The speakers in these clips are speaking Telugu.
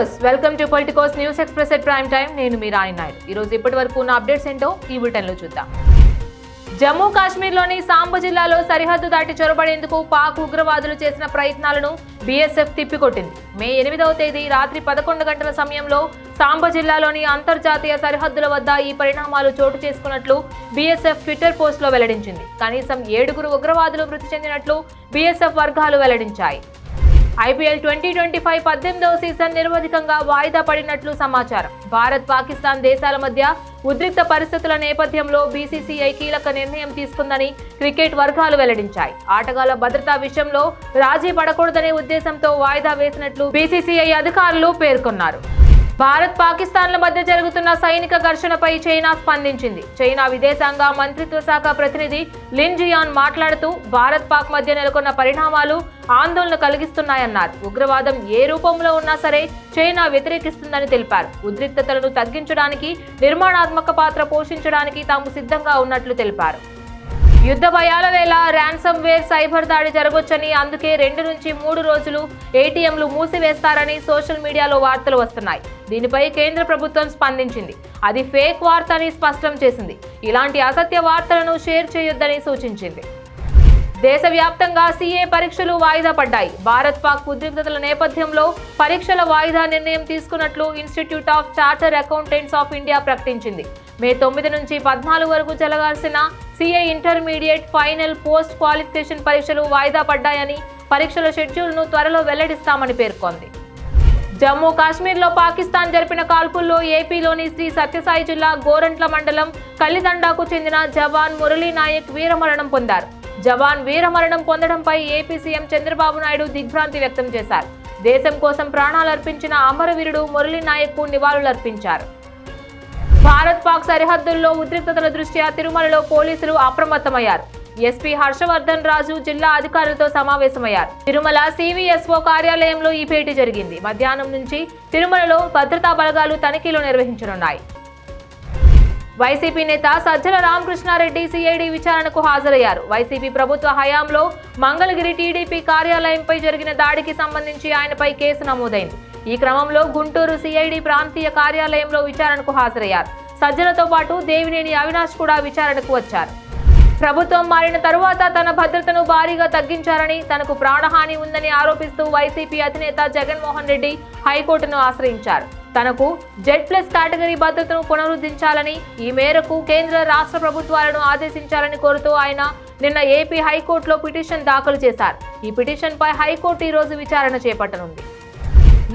Viewers, welcome to Politicos news express at prime time. నేను మీ రాణి నాయుడు. ఈ రోజు ఇప్పటి వరకు ఉన్న అప్డేట్స్ ఏంటో ఈ బులెటిన్ లో చూద్దాం. జమ్మూ కాశ్మీర్లోని సాంబ జిల్లాలో సరిహద్దు దాటి చొరబడేందుకు పాక్ ఉగ్రవాదులు చేసిన ప్రయత్నాలను బీఎస్ఎఫ్ తిప్పికొట్టింది. మే 8వ తేదీ రాత్రి 11 గంటల సమయంలో సాంబ జిల్లాలోని అంతర్జాతీయ సరిహద్దుల వద్ద ఈ పరిణామాలు చోటు చేసుకున్నట్లు బీఎస్ఎఫ్ ట్విట్టర్ పోస్టులో వెల్లడించింది. కనీసం 7 ఉగ్రవాదులు మృతి చెందినట్లు బీఎస్ఎఫ్ వర్గాలు వెల్లడించాయి. ఐపీఎల్ 2025 18వ సీజన్ నిరవధికంగా వాయిదా పడినట్లు సమాచారం. భారత్, పాకిస్తాన్ దేశాల మధ్య ఉద్రిక్త పరిస్థితుల నేపథ్యంలో బీసీసీఐ కీలక నిర్ణయం తీసుకుందని క్రికెట్ వర్గాలు వెల్లడించాయి. ఆటగాళ్ల భద్రతా విషయంలో రాజీ పడకూడదనే ఉద్దేశంతో వాయిదా వేసినట్లు బీసీసీఐ అధికారులు పేర్కొన్నారు. భారత్, పాకిస్తాన్ల మధ్య జరుగుతున్న సైనిక ఘర్షణపై చైనా స్పందించింది. చైనా విదేశాంగ మంత్రిత్వ శాఖ ప్రతినిధి లిన్ జియాన్ మాట్లాడుతూ భారత్, పాక్ మధ్య నెలకొన్న పరిణామాలు ఆందోళన కలిగిస్తున్నాయన్నారు. ఉగ్రవాదం ఏ రూపంలో ఉన్నా సరే చైనా వ్యతిరేకిస్తుందని తెలిపారు. ఉద్రిక్తతలను తగ్గించడానికి, నిర్మాణాత్మక పాత్ర పోషించడానికి తాము సిద్ధంగా ఉన్నట్లు తెలిపారు. యుద్ధ భయాల వేళ ర్యాన్సమ్ వేర్ సైబర్ దాడి జరగొచ్చని, అందుకే 2 నుంచి 3 రోజులు ఏటీఎంలు మూసివేస్తారని సోషల్ మీడియాలో వార్తలు వస్తున్నాయి. దీనిపై కేంద్ర ప్రభుత్వం స్పందించింది. అది ఫేక్ వార్త అని స్పష్టం చేసింది. ఇలాంటి అసత్య వార్తలను షేర్ చేయొద్దని సూచించింది. దేశవ్యాప్తంగా సీఏ పరీక్షలు వాయిదా పడ్డాయి. భారత్, పాక్ ఉద్రిక్తతల నేపథ్యంలో పరీక్షల వాయిదా నిర్ణయం తీసుకున్నట్లు institute of charter accountants of India ప్రకటించింది. మే 9 నుంచి 14 వరకు జరగాల్సిన CA intermediate, final, post qualification పరీక్షలు వాయిదా పడ్డాయని, పరీక్షల షెడ్యూల్ను త్వరలో వెల్లడిస్తామని పేర్కొంది. జమ్మూ కాశ్మీర్లో పాకిస్తాన్ జరిపిన కాల్పుల్లో ఏపీలోని శ్రీ సత్యసాయి జిల్లా గోరంట్ల మండలం కల్లిదండాకు చెందిన జవాన్ మురళీ నాయక్ వీరమరణం పొందారు. జవాన్ వీరమరణం పొందడంపై ఏపీ సీఎం చంద్రబాబు నాయుడు దిగ్భ్రాంతి వ్యక్తం చేశారు. దేశం కోసం ప్రాణాలర్పించిన అమరవీరుడు మురళీ నాయక్కు నివాళులర్పించారు. భారత్, పాక్ సరిహద్దుల్లో ఉద్రిక్తతల దృష్ట్యా తిరుమలలో పోలీసులు అప్రమత్తమయ్యారు. ఎస్పీ హర్షవర్ధన్ రాజు జిల్లా అధికారులతో సమావేశమయ్యారు. తిరుమల సివిఎస్ఓ కార్యాలయంలో ఈ భేటీ జరిగింది. మధ్యాహ్నం నుంచి తిరుమలలో భద్రతా బలగాలు తనిఖీలు నిర్వహించనున్నాయి. వైసీపీ నేత సజ్జల రామకృష్ణారెడ్డి సిఐడి విచారణకు హాజరయ్యారు. వైసీపీ ప్రభుత్వ హయాంలో మంగళగిరి టీడీపీ కార్యాలయంపై జరిగిన దాడికి సంబంధించి ఆయనపై కేసు నమోదైంది. ఈ క్రమంలో గుంటూరు సిఐడి ప్రాంతీయ కార్యాలయంలో విచారణకు హాజరయ్యారు. సజ్జలతో పాటు దేవినేని అవినాష్ కూడా విచారణకు వచ్చారు. ప్రభుత్వం మారిన తరువాత తన భద్రతను భారీగా తగ్గించారని, తనకు ప్రాణహాని ఉందని ఆరోపిస్తూ వైసీపీ అధినేత జగన్మోహన్ రెడ్డి హైకోర్టును ఆశ్రయించారు. తనకు Z+ కేటగిరీ భద్రతను పునరుద్ధరించాలని, ఈ మేరకు కేంద్ర, రాష్ట్ర ప్రభుత్వాలను ఆదేశించాలని కోరుతూ ఆయన నిన్న ఏపీ హైకోర్టులో పిటిషన్ దాఖలు చేశారు. ఈ పిటిషన్పై హైకోర్టు ఈ రోజు విచారణ చేపట్టనుంది.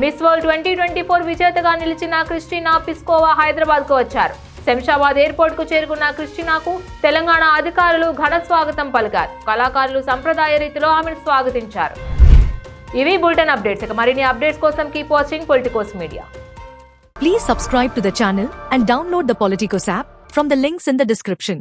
మిస్ వరల్డ్ 2024 విజేతగా నిలిచిన క్రిస్టినా పిస్కోవా హైదరాబాద్కు వచ్చారు. శంషాబాద్ ఎయిర్పోర్ట్కు చేరుకున్న క్రిస్టినాకు తెలంగాణ అధికారులు ఘన స్వాగతం పలికారు. కళాకారులు సంప్రదాయ రీతిలో ఆమెను స్వాగతించారు. ఇవి బులెటిన్ అప్డేట్స్. ఇక మరిన్ని అప్డేట్స్ కోసం keep watching Politicos media. Please subscribe to the channel and download the Politicos app from the links in the description.